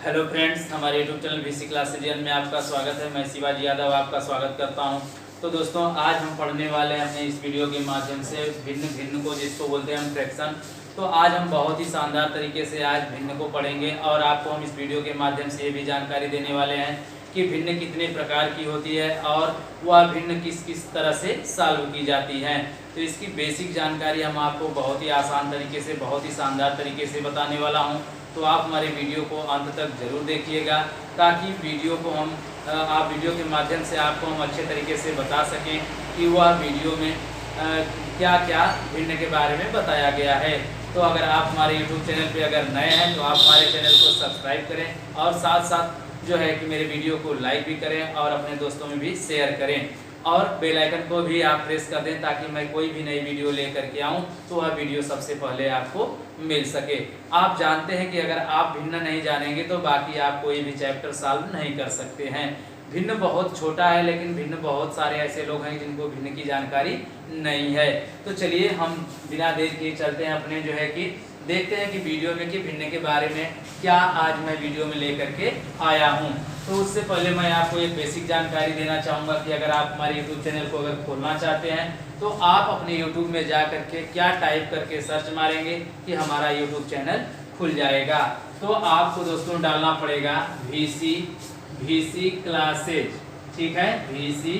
Hello friends, हमारे YouTube channel VC classes में आपका स्वागत है। मैं शिवाजी यादव आपका स्वागत करता हूं। तो दोस्तों, आज हम पढ़ने वाले हैं अपने इस वीडियो के माध्यम से भिन्न को जिसको बोलते हैं हम फ्रैक्शन। तो आज हम बहुत ही शानदार तरीके से आज भिन्न को पढ़ेंगे और आपको हम इस वीडियो के माध्यम से ये भी जानकारी देने वाले हैं कि भिन्न कितने प्रकार की होती है और वह भिन्न किस किस तरह से सॉल्व की जाती है। तो इसकी बेसिक जानकारी हम आपको बहुत ही आसान तरीके से, बहुत ही शानदार तरीके से बताने वाला हूं। तो आप हमारे वीडियो को अंत तक जरूर देखिएगा ताकि वीडियो को आप वीडियो के माध्यम से आपको हम अच्छे तरीके से बता सकें कि वह वीडियो में क्या क्या भिन्न के बारे में बताया गया है। तो अगर आप हमारे यूट्यूब चैनल पे अगर नए हैं तो आप हमारे चैनल को सब्सक्राइब करें और साथ साथ जो है कि मेरे वीडियो को लाइक भी करें और अपने दोस्तों में भी शेयर करें और बेल आइकन को भी आप प्रेस कर दें ताकि मैं कोई भी नई वीडियो लेकर के आऊं तो वह वीडियो सबसे पहले आपको मिल सके। आप जानते हैं कि अगर आप भिन्न नहीं जानेंगे तो बाकी आप कोई भी चैप्टर सॉल्व नहीं कर सकते हैं। भिन्न बहुत छोटा है लेकिन भिन्न बहुत सारे ऐसे लोग हैं जिनको भिन्न की जानकारी नहीं है। तो चलिए हम बिना देर किए चलते हैं अपने जो है कि देखते हैं कि वीडियो में कि भिन्न के बारे में क्या आज मैं वीडियो में लेकर के आया हूं। तो उससे पहले मैं आपको एक बेसिक जानकारी देना चाहूँगा कि अगर आप हमारे यूट्यूब चैनल को अगर खोलना चाहते हैं तो आप अपने यूट्यूब में जा करके क्या टाइप करके सर्च मारेंगे कि हमारा यूट्यूब चैनल खुल जाएगा। तो आपको दोस्तों डालना पड़ेगा वीसी क्लासेज, ठीक है, वीसी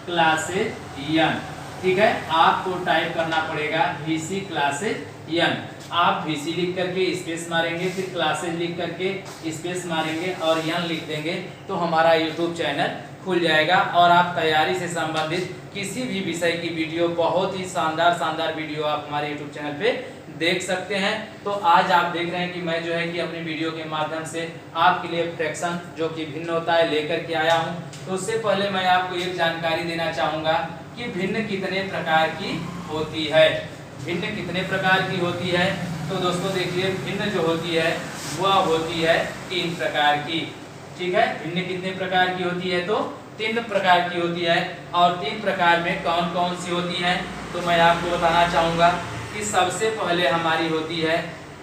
क्लासेज यन, ठीक है। आपको टाइप करना पड़ेगा वीसी क्लासेज यन। आप वीसी लिख करके स्पेस मारेंगे, फिर क्लासेज लिख करके स्पेस मारेंगे और यन लिख देंगे तो हमारा यूट्यूब चैनल खुल जाएगा और आप तैयारी से संबंधित किसी भी विषय की वीडियो, बहुत ही शानदार वीडियो आप हमारे यूट्यूब चैनल पे देख सकते हैं। तो आज आप देख रहे हैं कि मैं जो है कि अपनी वीडियो के माध्यम से आपके लिए फ्रैक्शन जो कि भिन्न होता है लेकर के आया हूं। तो उससे पहले मैं आपको एक जानकारी देना चाहूँगा कि भिन्न कितने प्रकार की होती है। भिन्न कितने प्रकार की होती है तो दोस्तों देखिए, भिन्न जो होती है वह होती है 3 प्रकार की, ठीक है। भिन्न कितने प्रकार की होती है तो 3 प्रकार की होती है। और 3 प्रकार में कौन कौन सी होती हैं तो मैं आपको बताना चाहूँगा कि सबसे पहले हमारी होती है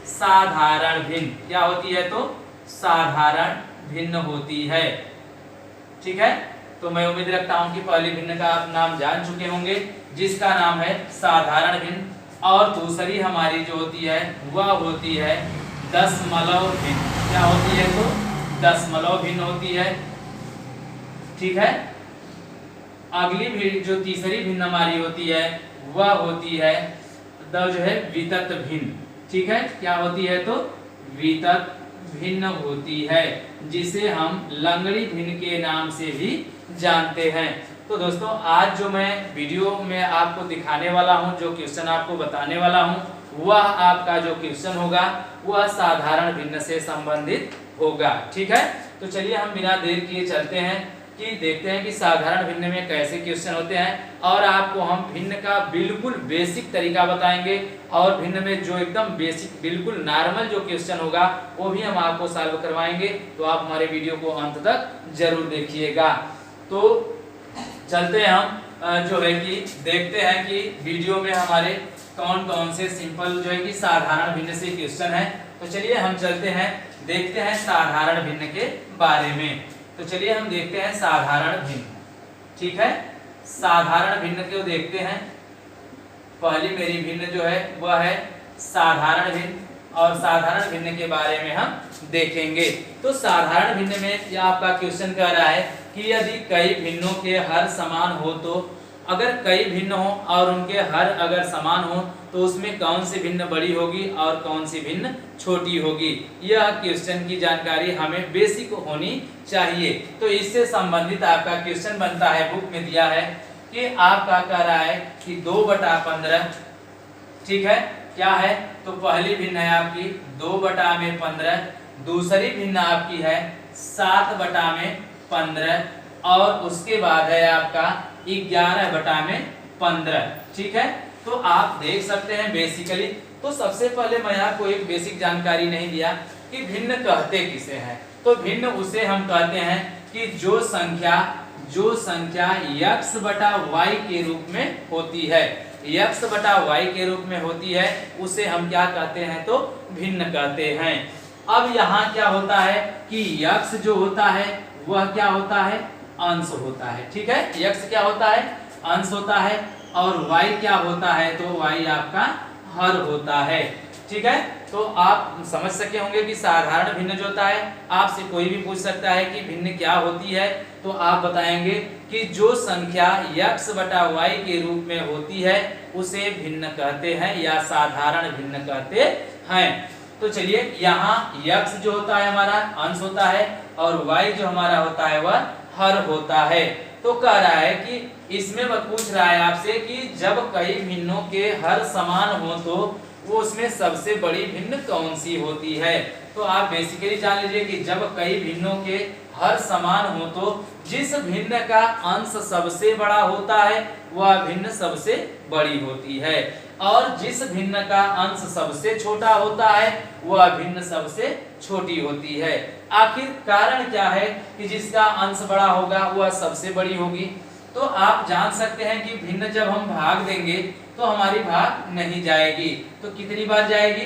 साधारण भिन्न। क्या होती है तो साधारण भिन्न होती है, ठीक है। तो मैं उम्मीद रखता हूं कि पहली भिन्न का आप नाम जान चुके होंगे जिसका नाम है साधारण भिन्न। और दूसरी हमारी जो होती है वह होती है दशमलव भिन्न। क्या होती है तो दशमलव भिन्न होती है, ठीक है। अगली भी जो तीसरी भिन्न हमारी होती है वह होती है जो है वितत भिन्न, ठीक है। क्या होती है तो वितत भिन्न होती है जिसे हम लंगड़ी भिन्न के नाम से भी जानते हैं। तो दोस्तों, आज जो मैं वीडियो में आपको दिखाने वाला हूं, जो क्वेश्चन आपको बताने वाला हूं, वह आपका जो क्वेश्चन होगा वह साधारण भिन्न से संबंधित होगा, ठीक है। तो चलिए हम बिना देर किए चलते हैं कि देखते हैं कि साधारण भिन्न में कैसे क्वेश्चन होते हैं और आपको हम भिन्न का बिल्कुल बेसिक तरीका बताएंगे और भिन्न में जो एकदम बेसिक बिल्कुल नॉर्मल जो क्वेश्चन होगा वो भी हम आपको सॉल्व करवाएंगे। तो आप हमारे वीडियो को अंत तक जरूर देखिएगा। तो चलते हैं हम जो है कि देखते हैं कि वीडियो में हमारे कौन कौन से सिंपल जो है कि साधारण भिन्न से क्वेश्चन है। तो चलिए हम चलते हैं, देखते हैं साधारण भिन्न के बारे में। तो चलिए हम देखते हैं साधारण भिन्न, ठीक है। साधारण भिन्न को देखते हैं। पहली मेरी भिन्न जो है वह है साधारण भिन्न और साधारण भिन्न के बारे में हम देखेंगे। तो साधारण भिन्न में यह आपका क्वेश्चन कह रहा है कि यदि कई भिन्नों के हर समान हो, तो अगर कई भिन्न हो और उनके हर अगर समान हो तो उसमें कौन सी भिन्न बड़ी होगी और कौन सी भिन्न छोटी होगी। यह क्वेश्चन की जानकारी हमें बेसिक होनी चाहिए। तो इससे संबंधित आपका क्वेश्चन बनता है, बुक में दिया है कि आपका कह रहा है कि 2/15, ठीक है। क्या है तो पहली भिन्न है आपकी 2/15, दूसरी भिन्न आपकी है 7/15 और उसके बाद है आपका 11/15, ठीक है। तो आप देख सकते हैं बेसिकली। तो सबसे पहले मैं आपको एक बेसिक जानकारी नहीं दिया कि भिन्न कहते किसे हैं। तो भिन्न उसे हम कहते हैं कि जो संख्या x/y के रूप में होती है, x/y के रूप में होती है उसे हम क्या कहते हैं तो भिन्न कहते हैं। अब यहाँ क्या होता है कि x जो होता है वह क्या होता है, अंश होता है। ठीक है, x क्या होता है, अंश होता है, और y क्या होता है, तो y आपका हर होता है। ठीक है, तो आप समझ सके होंगे कि साधारण भिन्न जो होता है, आपसे कोई भी पूछ सकता है कि भिन्न क्या होती है, तो आप बताएंगे कि जो संख्या x बटा y के रूप में होती है उसे भिन्न कहते हैं या साधारण भिन्न कहते हैं। तो चलिए, यहाँ x जो होता है हमारा अंश होता है और y जो हमारा होता है वह हर होता है। तो कह रहा है कि इसमें वह पूछ रहा है आपसे कि जब कई भिन्नों के हर समान हो तो वो उसमें सबसे बड़ी भिन्न कौन सी होती है। तो आप बेसिकली जान लीजिए कि जब कई भिन्नों के हर समान हो तो जिस भिन्न का अंश सबसे बड़ा होता है वह भिन्न सबसे बड़ी होती है, और जिस भिन्न का अंश सबसे छोटा होता है वह भिन्न सबसे छोटी होती है। आखिर कारण क्या है कि जिसका अंश बड़ा होगा वह सबसे बड़ी होगी। तो आप जान सकते हैं कि भिन्न जब हम भाग देंगे तो हमारी भाग नहीं जाएगी, तो कितनी बार जाएगी,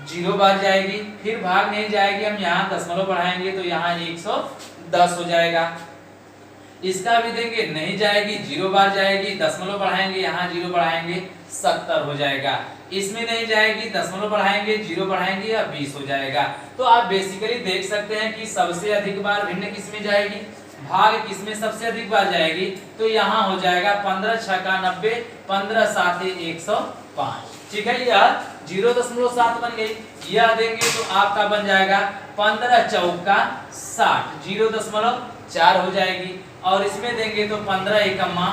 0 बार जाएगी। फिर भाग नहीं जाएगी, हम यहाँ दशमलव बढ़ाएंगे तो यहाँ 110 हो जाएगा। इसका भी देंगे, नहीं जाएगी, 0 बार जाएगी, दशमलव बढ़ाएंगे, यहाँ 0 बढ़ाएंगे 70 हो जाएगा। इसमें नहीं जाएगी, दशमलव बढ़ाएंगे, 0 बढ़ाएंगे या 20 हो जाएगा। तो आप बेसिकली देख सकते हैं कि सबसे अधिक बार भिन्न किसमें जाएगी, भाग किसमें सबसे अधिक बार जाएगी, तो यहाँ हो जाएगा 15 छक्का 90, 15 साते 105। ठीक है, यह 0.7 बन गई। यह देंगे तो आपका बन जाएगा 15 चौका 60, 0.4 हो जाएगी। और इसमें देंगे तो 15 एकम्मा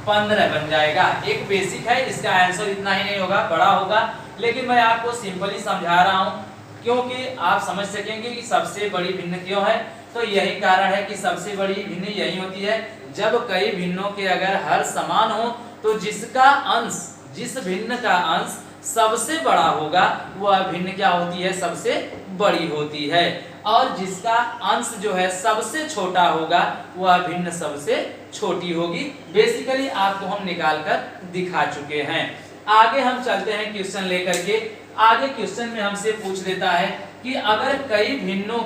15 बन जाएगा। एक बेसिक है, इसका आंसर इतना ही नहीं होगा, बड़ा होगा, लेकिन मैं आपको सिंपली समझा रहा हूँ क्योंकि आप समझ सकेंगे कि सबसे बड़ी भिन्न क्यों है। तो यही कारण है कि सबसे बड़ी भिन्न यही होती है जब कई भिन्नों के अगर हर समान हो तो जिसका अंश, जिस भिन्न का अंश सबसे बड़ा होगा वह भिन्न क्या होती है, सबसे बड़ी होती है, और जिसका अंश जो है सबसे छोटा होगा वह भिन्न सबसे छोटी होगी। बेसिकली आपको हम निकाल कर दिखा चुके हैं। आगे हम चलते हैं क्वेश्चन लेकर के। आगे क्वेश्चन में हमसे पूछ देता है कि अगर कई भिन्नों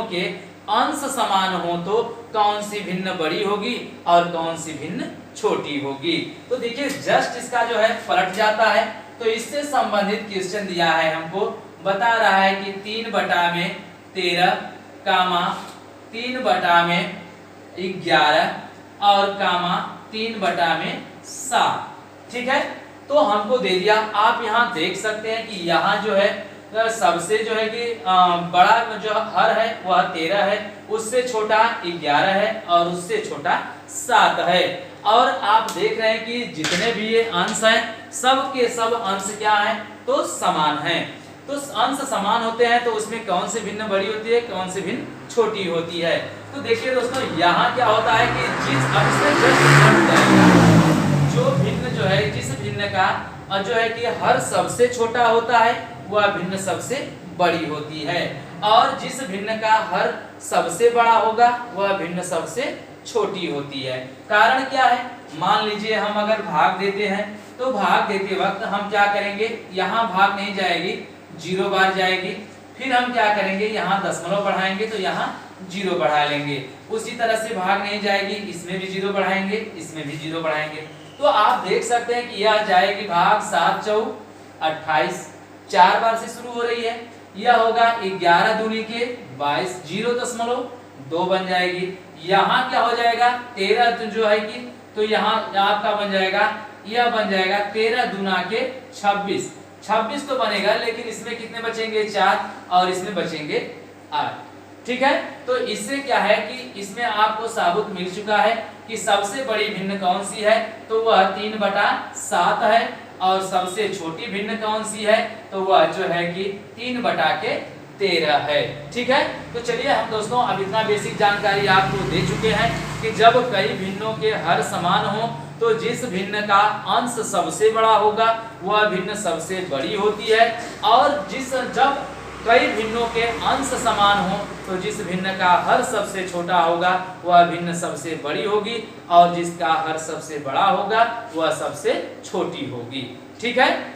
के अंश समान हो तो कौन सी भिन्न बड़ी होगी और कौन सी भिन्न छोटी होगी। तो देखिए, जस्ट इसका जो है पलट जाता है। तो इससे संबंधित क्वेश्चन दिया है हमको, बता रहा है कि 3/13 कामा 3/11 और कामा 3/7। ठीक है, तो हमको दे दिया। आप यहाँ देख सकते हैं कि यहाँ जो है सबसे जो है कि बड़ा जो हर है वह 13 है, उससे छोटा 11 है और उससे छोटा 7 है। और आप देख रहे हैं कि जितने भी ये अंश हैं सब के सब अंश क्या हैं, तो समान हैं। तो अंश समान होते हैं तो उसमें कौन सी भिन्न बड़ी होती है, कौन सी भिन्न छोटी होती है। तो देखिए दोस्तों, यहाँ क्या होता है कि जिस अंश जो भिन्न जो है, जिस भिन्न का जो है कि हर सबसे छोटा होता है वह भिन्न सबसे बड़ी होती है, और जिस भिन्न का हर सबसे बड़ा होगा वह भिन्न सबसे छोटी होती है। कारण क्या है, मान लीजिए हम अगर भाग देते हैं तो भाग देते वक्त हम क्या करेंगे, यहाँ भाग नहीं जाएगी, 0 बार जाएगी। फिर हम क्या करेंगे, यहाँ दशमलव बढ़ाएंगे तो यहाँ 0 बढ़ा लेंगे। उसी तरह से भाग नहीं जाएगी, इसमें भी 0 बढ़ाएंगे, इसमें भी 0 बढ़ाएंगे। तो आप देख सकते हैं कि यह जाएगी भाग 7 चौक 28, 4 बार से शुरू हो रही है। यह होगा 11 दूनी के 22, 0.2 बन जाएगी। यहाँ क्या हो जाएगा, 13 जो है कि, तो यहाँ आपका बन जाएगा, यह बन जाएगा 13 दूना के 26, 26 तो बनेगा, लेकिन इसमें कितने बचेंगे, 4, और इसमें बचेंगे 8। ठीक है, तो इससे क्या है कि इसमें आपको साबुत मिल चुका है कि सबसे बड़ी भिन्न कौन सी है, तो वह 3/7 है, और सबसे छोटी भिन्न कौन सी है, तो वह जो है कि 3/13 है। ठीक है, तो चलिए हम दोस्तों अब इतना बेसिक जानकारी आपको दे चुके हैं कि जब कई भिन्नों के हर समान हो तो जिस भिन्न का अंश सबसे बड़ा होगा वह भिन्न सबसे बड़ी होती है, और जब कई भिन्नों के अंश समान हो तो जिस भिन्न का हर सबसे छोटा होगा वह भिन्न सबसे बड़ी होगी, और जिसका हर सबसे बड़ा होगा वह सबसे छोटी होगी। ठीक है,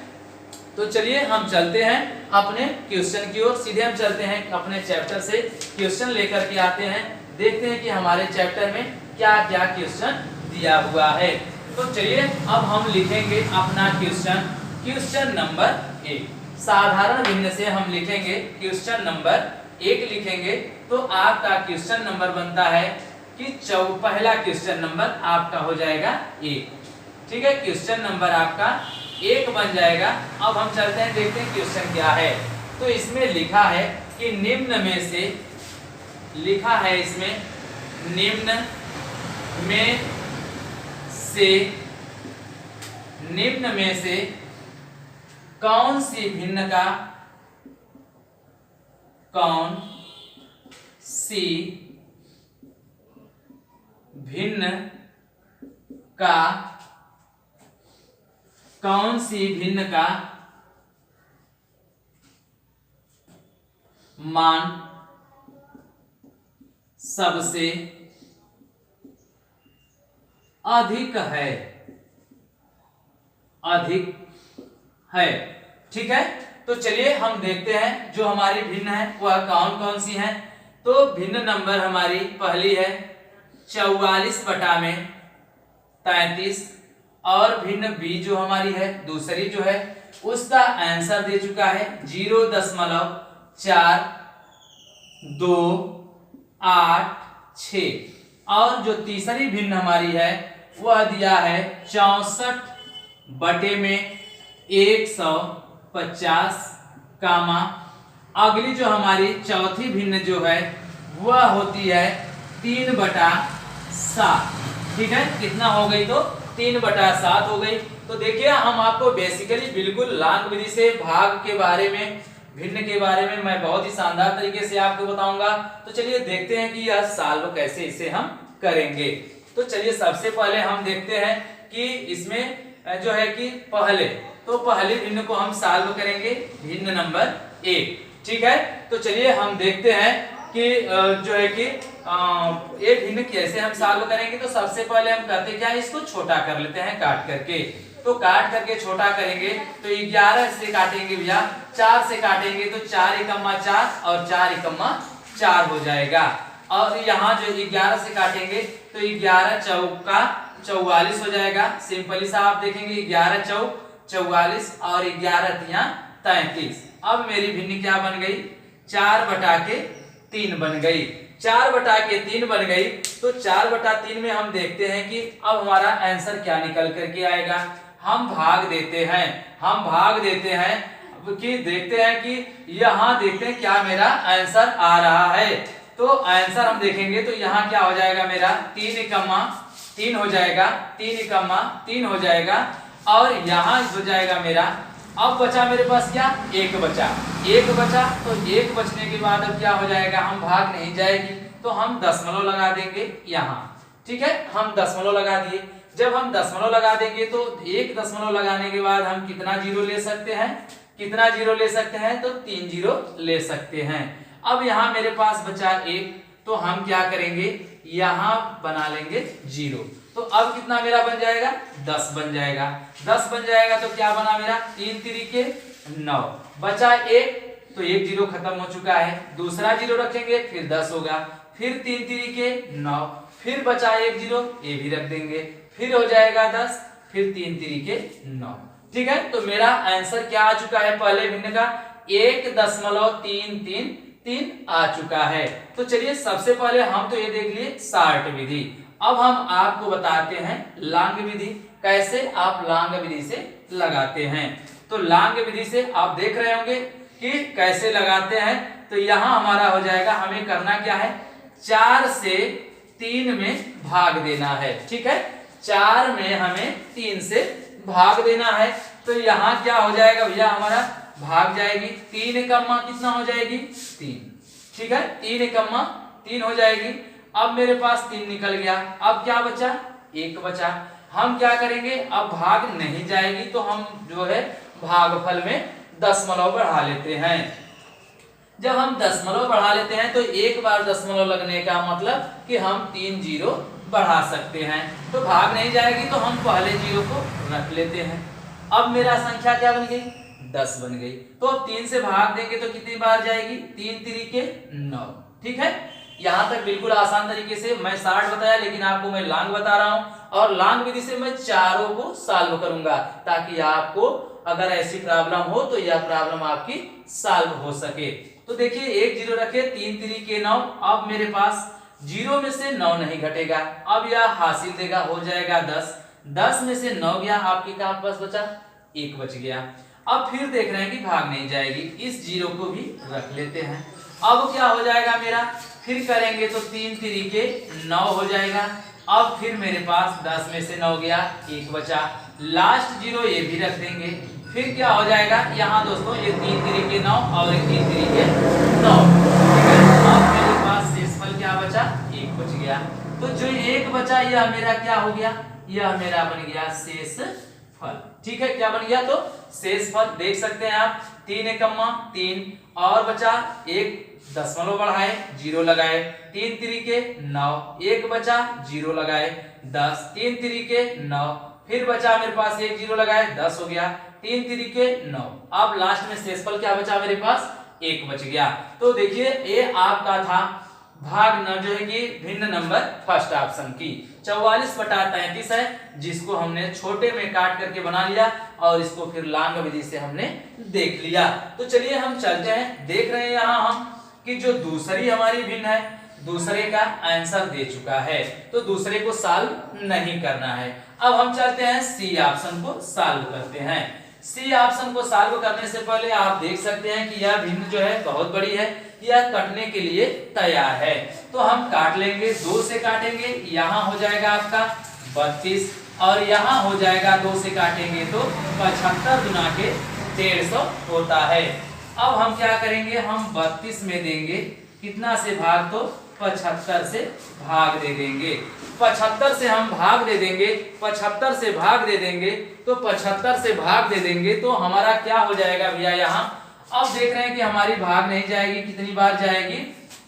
तो चलिए हम चलते हैं अपने क्वेश्चन की ओर, सीधे हम चलते हैं अपने चैप्टर से क्वेश्चन लेकर के आते हैं, देखते हैं कि हमारे चैप्टर में क्या क्या क्वेश्चन दिया हुआ है। तो चलिए अब हम लिखेंगे अपना क्वेश्चन नंबर 1। साधारण भिन्न से हम लिखेंगे क्वेश्चन नंबर 1 लिखेंगे तो आपका क्वेश्चन नंबर बनता है कि पहला क्वेश्चन नंबर आपका हो जाएगा 1। ठीक है, क्वेश्चन नंबर आपका 1 बन जाएगा। अब हम चलते हैं, देखते हैं क्वेश्चन क्या है। तो इसमें लिखा है कि निम्न में से कौन सी भिन्न का मान सबसे अधिक है। ठीक है, तो चलिए हम देखते हैं जो हमारी भिन्न है वह कौन कौन सी है। तो भिन्न नंबर हमारी पहली है 44/33 और भिन्न बी जो हमारी है दूसरी जो है उसका आंसर दे चुका है 0.4286 और जो तीसरी भिन्न हमारी है वह दिया है 64/150 कामा। अगली जो हमारी चौथी भिन्न जो है वह होती है 3/7। ठीक है, कितना हो गई तो 3/7 हो गई। तो देखिए हम आपको बेसिकली बिल्कुल लांग विधि से भाग के बारे में, भिन्न के बारे में मैं बहुत ही शानदार तरीके से आपको बताऊंगा। तो चलिए देखते हैं कि यह सॉल्व कैसे इसे हम करेंगे। तो चलिए सबसे पहले हम देखते हैं कि इसमें जो है कि पहले भिन्न को हम सॉल्व करेंगे, भिन्न नंबर 1। ठीक है, तो चलिए हम देखते हैं कि जो है कि ये भिन्न कैसे हम सॉल्व करेंगे। तो सबसे पहले हम करते क्या, इसको छोटा कर लेते हैं काट करके। तो काट करके छोटा करेंगे तो 11 से काटेंगे भैया, 4 से काटेंगे तो 4 एकम्मा 4 और 4 एकम्मा 4 हो जाएगा। और यहाँ जो 11 से काटेंगे तो 11 चौका 44 हो जाएगा। सिंपली सा आप देखेंगे 11 चौक 44 और 11 तिया 33। अब मेरी भिन्न क्या बन गई, 4/3 बन गई। 4/3 बन गई। तो 4/3 में हम देखते हैं कि अब हमारा आंसर क्या निकल करके आएगा। हम भाग देते हैं कि देखते हैं कि यहाँ देखते हैं क्या मेरा आंसर आ रहा है। तो आंसर हम देखेंगे तो यहाँ क्या हो जाएगा मेरा 3 एकम्मा 3 हो जाएगा, 3 एकम्मा 3 हो जाएगा और यहाँ हो जाएगा मेरा। अब बचा मेरे पास क्या, 1 बचा। तो 1 बचने के बाद अब क्या हो जाएगा, हम भाग नहीं जाएगी तो हम दशमलव लगा देंगे यहाँ। ठीक है, हम दशमलव लगा दिए। जब हम दशमलव लगा देंगे तो 1 दशमलव लगाने के बाद हम कितना जीरो ले सकते हैं, तो 3 जीरो ले सकते हैं। अब यहाँ मेरे पास बचा 1 तो हम क्या करेंगे, यहाँ बना लेंगे 0। तो अब कितना मेरा बन जाएगा, 10 बन जाएगा। 10 बन जाएगा तो क्या बना मेरा, 3 तिरिके 9 बचा 1 तो 1 जीरो खत्म हो चुका है। दूसरा जीरो रखेंगे फिर 10 होगा, फिर 3 तिरिके 9, फिर बचा 1 जीरो ये भी रख देंगे, फिर हो जाएगा 10, फिर 3 तिरिके 9। ठीक है, तो मेरा आंसर क्या आ चुका है, पहले भिन्न का 1.333 आ चुका है। तो चलिए सबसे पहले हम तो ये देख लिए शार्ट विधि। अब हम आपको बताते हैं लांग विधि, कैसे आप लांग विधि से लगाते हैं। तो लांग विधि से आप देख रहे होंगे कि कैसे लगाते हैं। तो यहाँ हमारा हो जाएगा, हमें करना क्या है, 4 से 3 में भाग देना है। ठीक है, 4 में हमें 3 से भाग देना है। तो यहाँ क्या हो जाएगा भैया, हमारा भाग जाएगी 3 एकम्मा कितना हो जाएगी 3। ठीक है, 3 एकम्मा 3 हो जाएगी। अब मेरे पास 3 निकल गया, अब क्या बचा, 1 बचा। हम क्या करेंगे, अब भाग नहीं जाएगी तो हम जो है भागफल में दशमलव बढ़ा लेते हैं। जब हम दशमलव बढ़ा लेते हैं तो एक बार दशमलव लगने का मतलब कि हम 3 जीरो बढ़ा सकते हैं। तो भाग नहीं जाएगी तो हम पहले जीरो को रख लेते हैं। अब मेरा संख्या क्या बन गई, 10 बन गई। तो अब 3 से भाग देंगे तो कितनी बार जाएगी, 3 तिरिके 9। ठीक है, यहां तक बिल्कुल आसान तरीके से मैं 60 बताया, लेकिन आपको मैं लॉन्ग बता रहा हूं और लॉन्ग विधि से मैं चारों को सॉल्व करूंगा ताकि आपको अगर ऐसी प्रॉब्लम हो तो यह प्रॉब्लम आपकी सॉल्व हो सके। तो देखिए एक जीरो रखे, 3 तिरिके 9। अब मेरे पास जीरो में से 9 नहीं घटेगा, अब यह हासिल देगा, हो जाएगा 10। 10 में से 9 गया, आपके कहां पास बचा, 1 बच गया। अब फिर देख रहे हैं कि भाग नहीं जाएगी, इस जीरो को भी रख लेते हैं। अब क्या हो जाएगा मेरा, फिर करेंगे तो 3 तिरिके 9 हो जाएगा। अब फिर मेरे पास 10 में से 9 गया, 1 बचा, लास्ट जीरो ये भी रख देंगे। फिर क्या हो जाएगा यहाँ दोस्तों, ये 3 तिरिके 9 और 3 तिरिके 9। ठीक है, अब मेरे पास शेषफल क्या बचा, 1 बच गया। तो जो 1 बचा यह मेरा क्या हो गया, यह मेरा बन गया शेषफल। ठीक है, क्या बन गया, तो शेषफल देख सकते हैं आप, 3 एकम्मा 3 और बचा 1 दशमलव बढ़ाए, 0 लगाए, 3 तिरिके 9, 1 बचा, 0 लगाए, 10, 3 तिरिके 9, फिर बचा मेरे पास 1 0 लगाए, 10 हो गया, 3 तिरिके 9। अब लास्ट में शेषफल क्या बचा मेरे पास, 1 बच गया। तो देखिए ये आपका था भाग न जो है कि भिन्न नंबर फर्स्ट ऑप्शन की 44/33 है, जिसको हमने छोटे में काट करके बना लिया और इसको फिर लॉन्ग विधि से हमने देख लिया। तो चलिए हम चलते हैं, देख रहे हैं यहाँ हम कि जो दूसरी हमारी भिन्न है, दूसरे का आंसर दे चुका है, तो दूसरे को सॉल्व नहीं करना है। अब हम चलते हैं सी ऑप्शन को सॉल्व करते हैं। सी ऑप्शन को सॉल्व करने से पहले आप देख सकते हैं कि यह भिन्न जो है बहुत बड़ी है, यह कटने के लिए तैयार है। तो हम काट लेंगे, 2 से काटेंगे, यहाँ हो जाएगा आपका 32 और यहाँ हो जाएगा 2 से काटेंगे तो 75 गुना के 150 होता है। अब हम क्या करेंगे, हम 32 में देंगे कितना से भाग, तो 75 से भाग दे देंगे। 75 से हम भाग दे देंगे, 75 से भाग दे देंगे तो 75 से भाग दे देंगे तो हमारा क्या हो जाएगा भैया यहाँ। अब देख रहे हैं कि हमारी भाग नहीं जाएगी, कितनी बार जाएगी।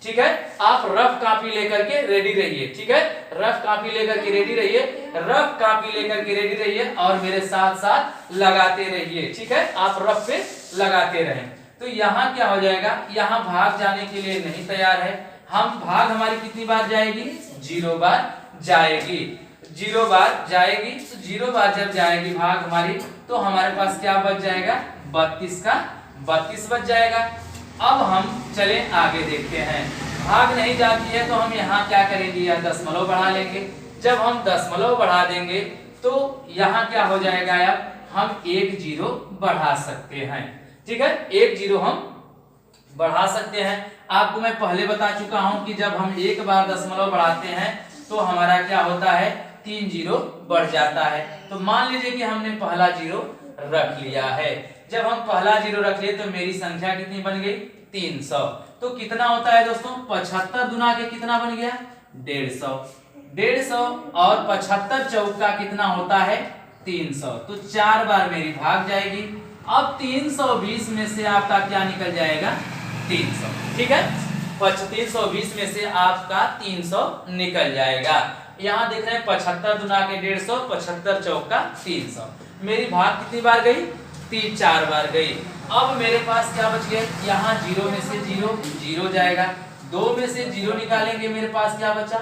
ठीक है, आप रफ कॉपी लेकर के रेडी रहिए। ठीक है, रफ कॉपी लेकर के रेडी रहिए, रफ कॉपी लेकर के रेडी रहिए और मेरे साथ साथ लगाते रहिए। ठीक है, आप रफ पे लगाते रहें। तो यहाँ क्या हो जाएगा, यहाँ भाग जाने के लिए नहीं तैयार है, हम भाग हमारी कितनी बार जाएगी, 0 बार जाएगी, 0 बार जाएगी। तो 0 बार जब जाएगी भाग हमारी, तो हमारे पास क्या बच जाएगा, 32 का 32 बच जाएगा। अब हम चले आगे देखते हैं, भाग नहीं जाती है तो हम यहाँ क्या करेंगे, या दशमलव बढ़ा लेंगे। जब हम दशमलव बढ़ा देंगे तो यहाँ क्या हो जाएगा, अब हम 1 0 बढ़ा सकते हैं। ठीक है, 1 0 हम बढ़ा सकते हैं। आपको मैं पहले बता चुका हूं कि जब हम एक बार दशमलव बढ़ाते हैं तो हमारा क्या होता है, 3 0 बढ़ जाता है। तो मान लीजिए कि हमने पहला 0 रख लिया है। जब हम पहला 0 रख लिए तो मेरी संख्या कितनी बन गई, 300। तो कितना होता है दोस्तों, 75 गुना के कितना बन गया, 150। 150 और 75 चौका कितना होता है, 300। तो 4 बार मेरी भाग जाएगी। अब 320 में से आपका क्या निकल जाएगा, 300। ठीक है, 320 में से आपका 300 निकल जाएगा। यहाँ देख रहे हैं 75 गुना के 150, 75 चौका 300। मेरी भाग कितनी बार गई, 4 बार गई। अब मेरे पास क्या बच गया, यहाँ 0 में से 0 0 जाएगा, 2 में से 0 निकालेंगे, मेरे पास क्या बचा,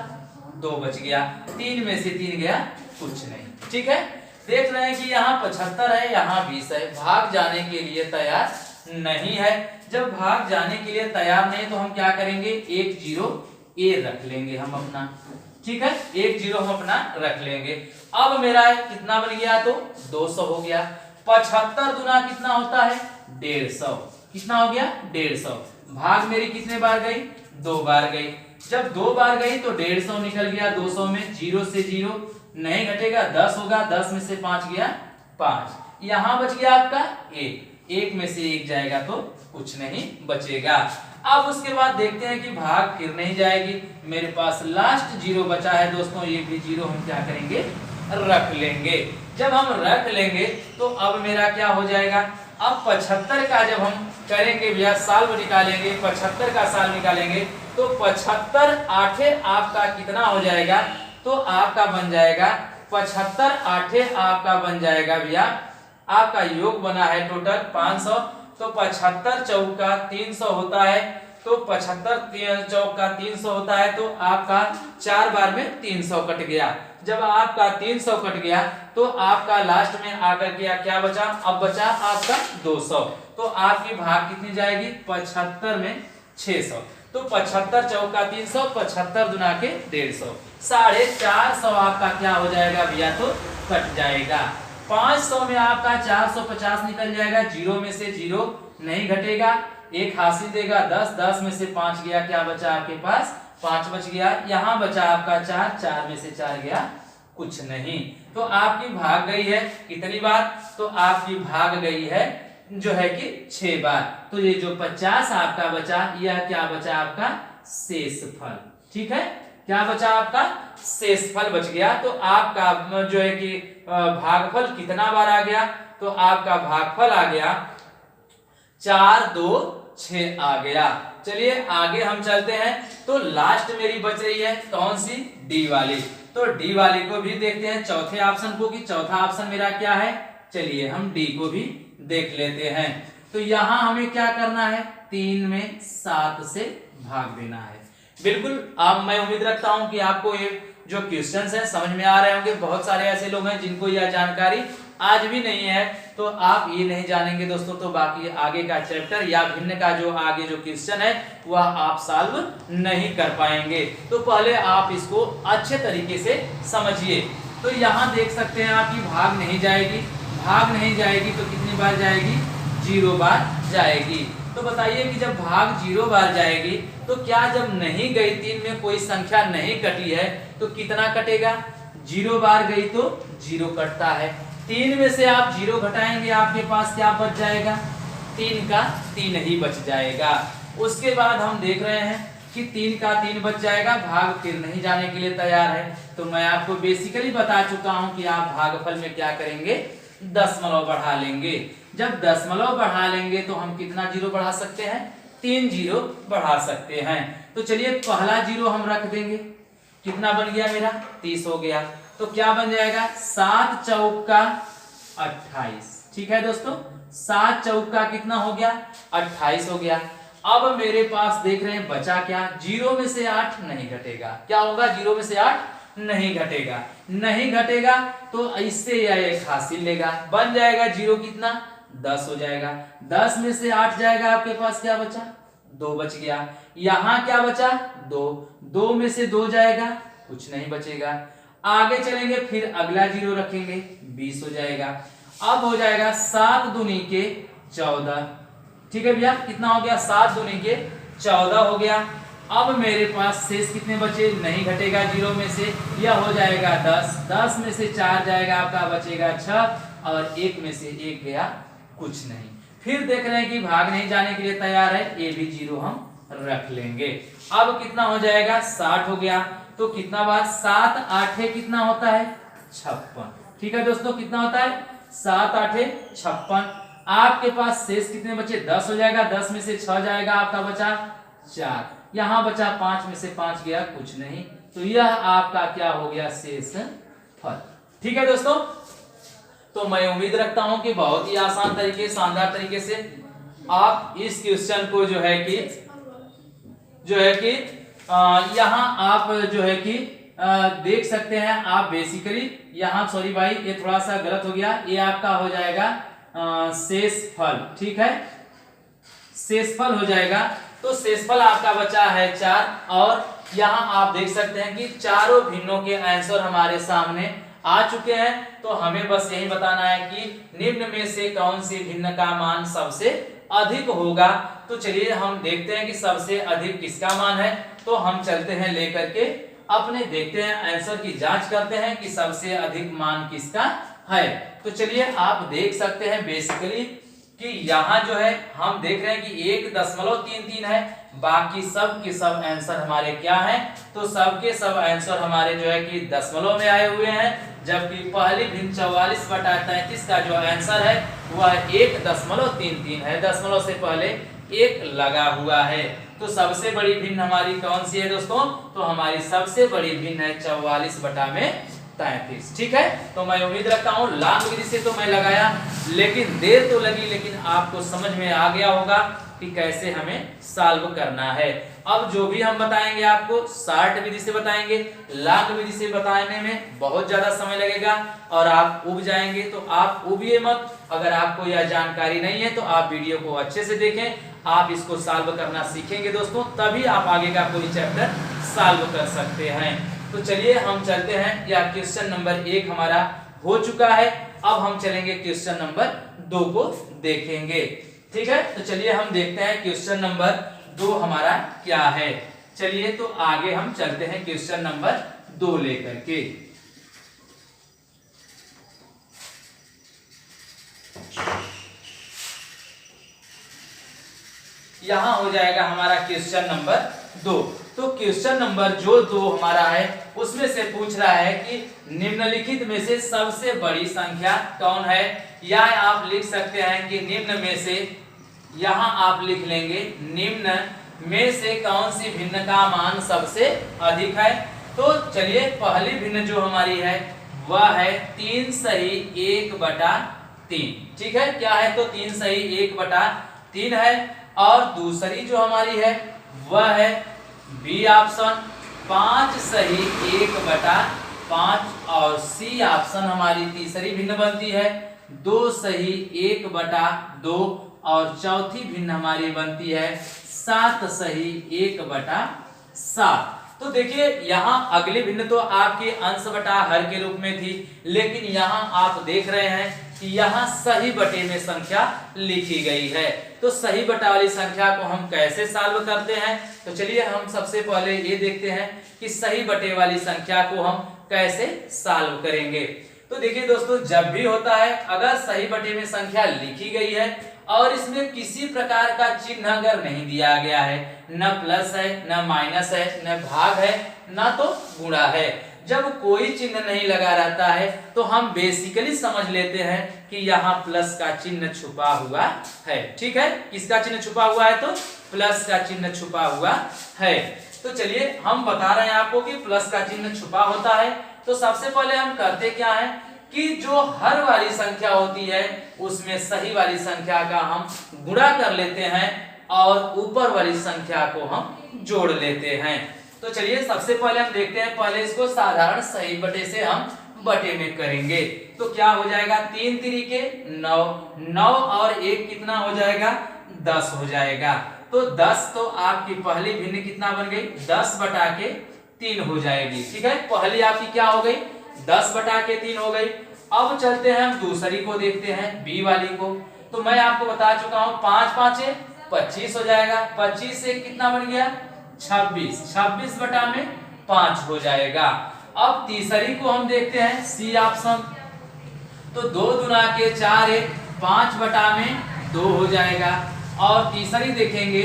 2 बच गया, 3 में से 3 गया, कुछ नहीं। ठीक है, देख रहे हैं कि यहाँ 75 है, यहाँ 20 है, भाग जाने के लिए तैयार नहीं है। जब भाग जाने के लिए तैयार नहीं तो हम क्या करेंगे, 1 0 ए रख लेंगे हम अपना। ठीक है, 1 0 हम अपना रख लेंगे। अब मेरा कितना बन गया, तो 200 हो गया। 75 गुना कितना होता है, 150। कितना हो गया, 150। भाग मेरी कितने बार गई, 2 बार गई। जब 2 बार गई तो 150 निकल गया, 200 में 0 से 0 नहीं घटेगा, 10 होगा, 10 में से 5 गया 5। यहाँ बच गया आपका 1, 1 में से 1 जाएगा तो कुछ नहीं बचेगा। अब उसके बाद देखते हैं कि भाग फिर नहीं जाएगी, मेरे पास लास्ट 0 बचा है दोस्तों, ये भी 0 हम क्या करेंगे, रख लेंगे। जब हम रख लेंगे तो अब मेरा क्या हो जाएगा, अब 75 का जब हम करेंगे भैया साल निकालेंगे, 75 का साल निकालेंगे तो 75 8 आपका कितना हो जाएगा, तो आपका बन जाएगा 75 8 आपका बन जाएगा भैया आपका योग बना है टोटल 500। तो 75 चौका 300 होता है, तो 75 चौका 300 होता है, तो आपका 4 बार में 300 कट गया। जब आपका 300 कट गया तो आपका लास्ट में आकर के क्या बचा, अब बचा आपका 200। तो आपकी भाग कितनी जाएगी, 75 में 600। तो 75 चौका 300, 75 दुना के 150, 450 आपका क्या हो जाएगा भैया, तो कट जाएगा। 500 में आपका 450 निकल जाएगा, जीरो में से जीरो नहीं घटेगा, एक हासिल देगा 10, 10 में से 5 गया, क्या बचा आपके पास, 5 बच गया। यहाँ बचा आपका 4, 4 में से 4 गया, कुछ नहीं। तो आपकी भाग गई है कितनी बार, तो आपकी भाग गई है जो है कि 6 बार। तो ये जो 50 आपका बचा, यह क्या बचा आपका शेषफल। ठीक है, क्या बचा आपका शेषफल बच गया। तो आपका जो है कि भागफल कितना बार आ गया, तो आपका भागफल आ गया 4, 2, 6 आ गया। चलिए आगे हम चलते हैं। तो लास्ट मेरी बच रही है कौन सी, डी वाली। तो डी वाली को भी देखते हैं, चौथे ऑप्शन को, कि चौथा ऑप्शन मेरा क्या है। चलिए हम डी को भी देख लेते हैं। तो यहां हमें क्या करना है, 3 में 7 से भाग देना है। बिल्कुल, अब मैं उम्मीद रखता हूं कि आपको ये जो क्वेश्चंस हैं समझ में आ रहे होंगे। बहुत सारे ऐसे लोग हैं जिनको यह जानकारी आज भी नहीं है, तो आप ये नहीं जानेंगे दोस्तों, तो बाकी आगे का चैप्टर या भिन्न का जो आगे जो क्वेश्चन है वह आप सॉल्व नहीं कर पाएंगे। तो पहले आप इसको अच्छे तरीके से समझिए। तो यहाँ देख सकते हैं आपकी भाग नहीं जाएगी, भाग नहीं जाएगी तो कितनी बार जाएगी, 0 बार जाएगी। तो बताइए कि जब भाग 0 बार जाएगी तो क्या जब नहीं गई, 3 में कोई संख्या नहीं कटी है तो कितना कटेगा, 0 बार गई तो 0 कटता है। 3 में से आप 0 घटाएंगे, आपके पास क्या बच जाएगा, 3 का 3 ही बच जाएगा। उसके बाद हम देख रहे हैं कि 3 का 3 बच जाएगा, भाग फिर नहीं जाने के लिए तैयार है। तो मैं आपको बेसिकली बता चुका हूं कि आप भागफल में क्या करेंगे, दशमलव बढ़ा लेंगे। जब दशमलव बढ़ा लेंगे तो हम कितना 0 बढ़ा सकते हैं, 3 0 बढ़ा सकते हैं। तो चलिए पहला 0 हम रख देंगे, कितना बन गया मेरा, 30 हो गया। तो क्या बन जाएगा, 7 चौका 28। ठीक है दोस्तों, 7 चौका कितना हो गया, 28 हो गया। अब मेरे पास देख रहे हैं बचा क्या, 0 में से 8 नहीं घटेगा, क्या होगा, 0 में से 8 नहीं घटेगा, नहीं घटेगा तो इससे यह एक हासिल लेगा, बन जाएगा 0 कितना, 10 हो जाएगा। 10 में से 8 जाएगा, आपके पास क्या बचा, 2 बच गया। यहां क्या बचा, 2, 2 में से 2 जाएगा, कुछ नहीं बचेगा। आगे चलेंगे, फिर अगला 0 रखेंगे, 20 हो जाएगा। अब हो जाएगा 7 दूनी के 14। ठीक है भैया, कितना हो गया, 7 दूनी के 14 हो गया। अब मेरे पास शेष कितने बचे, नहीं घटेगा 0 में से, यह हो जाएगा 10। 10 में से 4 जाएगा, आपका बचेगा 6, और 1 में से 1 गया, कुछ नहीं। फिर देख रहे हैं कि भाग नहीं जाने के लिए तैयार है, ये भी 0 हम रख लेंगे। अब कितना हो जाएगा, 60 हो गया। तो कितना बार, 7 8 कितना होता है, 56। ठीक है दोस्तों, कितना होता है, 7 8 56। आपके पास शेष कितने बचे, 10 हो जाएगा। 10 में से 6 जाएगा, आपका बचा 4, यहां बचा 5 में से 5 गया, कुछ नहीं। तो यह आपका क्या हो गया, शेष फल। ठीक है दोस्तों, तो मैं उम्मीद रखता हूं कि बहुत ही आसान तरीके, शानदार तरीके से आप इस क्वेश्चन को जो है कि यहाँ आप जो है कि देख सकते हैं। आप बेसिकली यहाँ, सॉरी भाई ये थोड़ा सा गलत हो गया, ये आपका हो जाएगा शेषफल। ठीक है, शेषफल हो जाएगा। तो शेषफल आपका बचा है 4, और यहाँ आप देख सकते हैं कि चारों भिन्नों के आंसर हमारे सामने आ चुके हैं। तो हमें बस यही बताना है कि निम्न में से कौन सी भिन्न का मान सबसे अधिक होगा। तो चलिए हम देखते हैं कि सबसे अधिक किसका मान है। तो हम चलते हैं लेकर के अपने, देखते हैं आंसर की जांच करते हैं कि सबसे अधिक मान किसका है। तो चलिए आप देख सकते हैं बेसिकली कि यहाँ जो है हम देख रहे हैं कि 1.33 है, बाकी सब के सब आंसर हमारे क्या हैं, तो सबके सब आंसर हमारे जो है कि दशमलव में आए हुए हैं। जबकि पहली भिन्न 44/33 का जो आंसर है वह 1.33 है, दशमलव से पहले 1 लगा हुआ है। तो सबसे बड़ी भिन्न हमारी कौन सी है दोस्तों, तो हमारी सबसे बड़ी भिन्न है 44/33। 33। ठीक है, तो मैं उम्मीद रखता हूँ लांग विधि से तो मैं लगाया, लेकिन देर तो लगी, लेकिन आपको समझ में आ गया होगा कि कैसे हमें सॉल्व करना है। अब जो भी हम बताएंगे आपको शॉर्ट विधि से बताएंगे, लॉन्ग विधि से बताने में बहुत ज्यादा समय लगेगा और आप उब जाएंगे। तो आप उबिए मत, अगर आपको यह जानकारी नहीं है तो आप वीडियो को अच्छे से देखें, आप इसको सॉल्व करना सीखेंगे दोस्तों, तभी आप आगे का कोई चैप्टर सॉल्व कर सकते हैं। तो चलिए हम चलते हैं, या क्वेश्चन नंबर 1 हमारा हो चुका है। अब हम चलेंगे क्वेश्चन नंबर 2 को देखेंगे। ठीक है, तो चलिए हम देखते हैं क्वेश्चन नंबर 2 हमारा क्या है। चलिए तो आगे हम चलते हैं क्वेश्चन नंबर 2 लेकर के। यहां हो जाएगा हमारा क्वेश्चन नंबर 2। तो क्वेश्चन नंबर जो 2 हमारा है उसमें से पूछ रहा है कि निम्नलिखित में से सबसे बड़ी संख्या कौन है, या आप लिख सकते हैं कि निम्न में से, यहां आप लिख लेंगे निम्न में से कौन सी भिन्न का मान सबसे अधिक है। तो चलिए पहली भिन्न जो हमारी है वह है 3 सही 1/3। ठीक है, क्या है तो 3 सही 1/3 है। और दूसरी जो हमारी है वह है बी ऑप्शन 5 सही 1/5, और सी ऑप्शन हमारी तीसरी भिन्न बनती है 2 सही 1/2, और चौथी भिन्न हमारी बनती है 7 सही 1/7। तो देखिए यहाँ अगली भिन्न तो आपके अंश बटा हर के रूप में थी, लेकिन यहाँ आप देख रहे हैं कि यहाँ सही बटे में संख्या लिखी गई है। तो सही बटा वाली संख्या को हम कैसे सॉल्व करते हैं, तो चलिए हम सबसे पहले ये देखते हैं कि सही बटे वाली संख्या को हम कैसे सॉल्व करेंगे। तो देखिए दोस्तों, जब भी होता है अगर सही बटे में संख्या लिखी गई है और इसमें किसी प्रकार का चिन्ह अगर नहीं दिया गया है, न प्लस है, न माइनस है, न भाग है, न तो गुणा है, जब कोई चिन्ह नहीं लगा रहता है तो हम बेसिकली समझ लेते हैं कि यहाँ प्लस का चिन्ह छुपा हुआ है। ठीक है, किसका चिन्ह छुपा हुआ है, तो प्लस का चिन्ह छुपा हुआ है। तो चलिए हम बता रहे हैं आपको कि प्लस का चिन्ह छुपा होता है। तो सबसे पहले हम करते क्या है कि जो हर वाली संख्या होती है उसमें सही वाली संख्या का हम गुणा कर लेते हैं और ऊपर वाली संख्या को हम जोड़ लेते हैं। तो चलिए सबसे पहले हम देखते हैं, पहले इसको साधारण सही बटे से हम बटे में करेंगे। तो क्या हो जाएगा, 3 तिरिके 9, 9 और 1 कितना हो जाएगा, 10 हो जाएगा। तो 10 तो आपकी पहली भिन्न कितना बन गई, 10/3 हो जाएगी। ठीक है, पहली आपकी क्या हो गई, 10/3 हो गई। अब चलते हैं हम दूसरी को देखते हैं, बी वाली को। तो मैं आपको बता चुका हूं 5 5 25 हो जाएगा, 25 से कितना बन गया, 26, 26/5 हो जाएगा। अब तीसरी को हम देखते हैं, सी ऑप्शन। तो 2 दूना के 4 5/2 हो जाएगा। और तीसरी देखेंगे,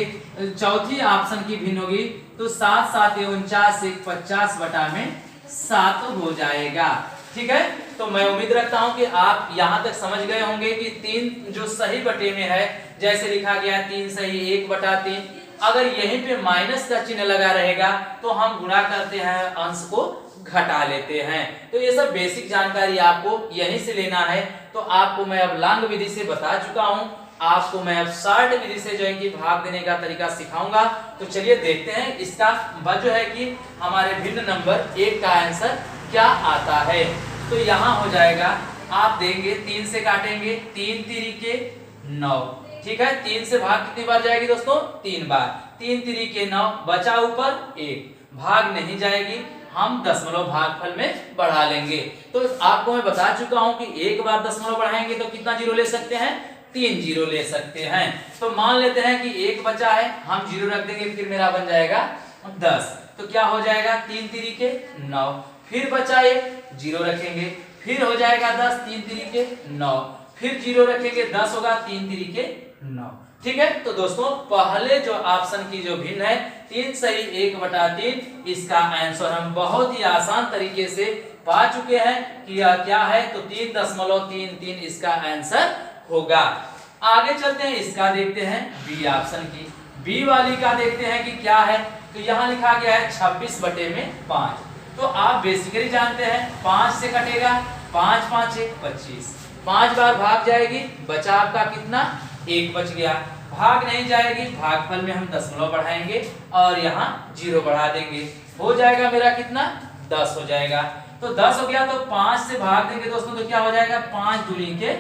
चौथी ऑप्शन की भिन्न होगी, तो 7 7 49 50/7 हो जाएगा। ठीक है, तो मैं उम्मीद रखता हूं कि आप यहां तक समझ गए होंगे कि 3 जो सही बटे में है, जैसे लिखा गया 3 सही 1/3, अगर यहीं पे माइनस का चिन्ह लगा रहेगा तो हम गुणा करते हैं, अंश को घटा लेते हैं। तो ये सब बेसिक जानकारी आपको यहीं से लेना है। तो आपको मैं अब लॉन्ग विधि से बता चुका हूं, आपको मैं अब शॉर्ट विधि से जो है कि भाग देने का तरीका सिखाऊंगा। तो चलिए देखते हैं इसका वजह है कि हमारे भिन्न नंबर 1 का आंसर क्या आता है। तो यहाँ हो जाएगा, आप देंगे 3 से काटेंगे, 3 तिरिके 9। ठीक है, 3 से भाग कितनी बार जाएगी दोस्तों, 3 बार, 3 तिरिके 9, बचा ऊपर 1, भाग नहीं जाएगी, हम दशमलव भागफल में बढ़ा लेंगे। तो आपको मैं बता चुका हूं कि एक बार दशमलव बढ़ाएंगे तो कितना जीरो ले सकते हैं, 3 जीरो ले सकते हैं। तो मान लेते हैं कि 1 बचा है, हम जीरो रख देंगे, फिर मेरा बन जाएगा 10। तो क्या हो जाएगा, 3 तिरिके 9, फिर बचा 1, जीरो रखेंगे, फिर हो जाएगा 10, 3 तिरिके 9, फिर जीरो रखेंगे, 10 होगा, 3 तिरिके 9। ठीक है, तो दोस्तों पहले जो ऑप्शन की जो भिन्न है 3 सही 1/3, इसका आंसर हम बहुत ही आसान तरीके से पा चुके हैं कि यह क्या है, तो 3.33 इसका आंसर होगा। आगे चलते हैं, इसका देखते हैं बी ऑप्शन की, बी वाली का देखते हैं कि क्या है। तो यहाँ लिखा गया है 26/5। तो आप बेसिकली जानते हैं 5 से कटेगा, 5 5 25, 5 बार भाग जाएगी, बचा आपका कितना, 1 बच गया। भाग नहीं जाएगी, भागफल में हम दशमलव बढ़ाएंगे और यहाँ 0 बढ़ा देंगे, हो जाएगा मेरा कितना, 10 हो जाएगा। तो 10 हो गया, तो 5 से भाग देंगे दोस्तों तो क्या हो जाएगा, 5 दूनी के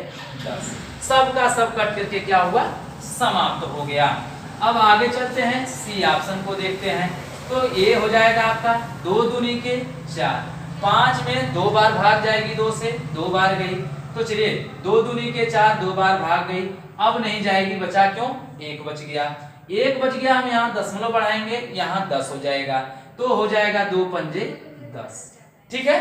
10, सब का सब कट करके क्या हुआ, समाप्त हो गया। अब आगे चलते हैं, सी ऑप्शन को देखते हैं। तो ये हो जाएगा आपका 2 दूनी के 4, 5 में 2 बार भाग जाएगी, 2 से 2 बार गई, तो चलिए 2 दूनी के 4 2 बार भाग गई, अब नहीं जाएगी, बचा क्यों, 1 बच गया। 1 बच गया, हम यहाँ दशमलव बढ़ाएंगे, यहाँ 10 हो जाएगा, तो हो जाएगा 2 पंजे 10। ठीक है,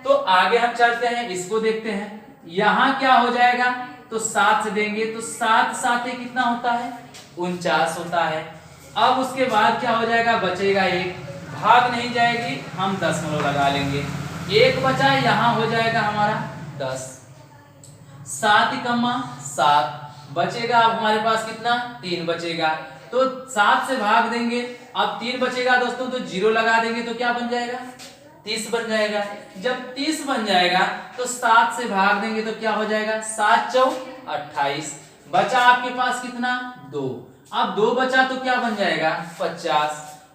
तो आगे हम चलते हैं, इसको देखते हैं। यहाँ क्या हो जाएगा, तो 7 से देंगे, तो 7 7 कितना होता है, 49 होता है। अब उसके बाद क्या हो जाएगा, बचेगा 1, भाग नहीं जाएगी, हम दशमलव लगा लेंगे, 1 बचा, यहाँ हो जाएगा हमारा 10, 7 कमा 7 बचेगा, अब हमारे पास कितना, 3 बचेगा, तो 7 से भाग देंगे, अब 3 बचेगा दोस्तों, तो 0 लगा देंगे, तो क्या बन जाएगा, 30 बन जाएगा। जब 30 बन जाएगा तो 7 से भाग देंगे तो क्या हो जाएगा, 7 चौ 28, बचा आपके पास कितना, 2, अब 2 बचा तो क्या बन जाएगा, 50,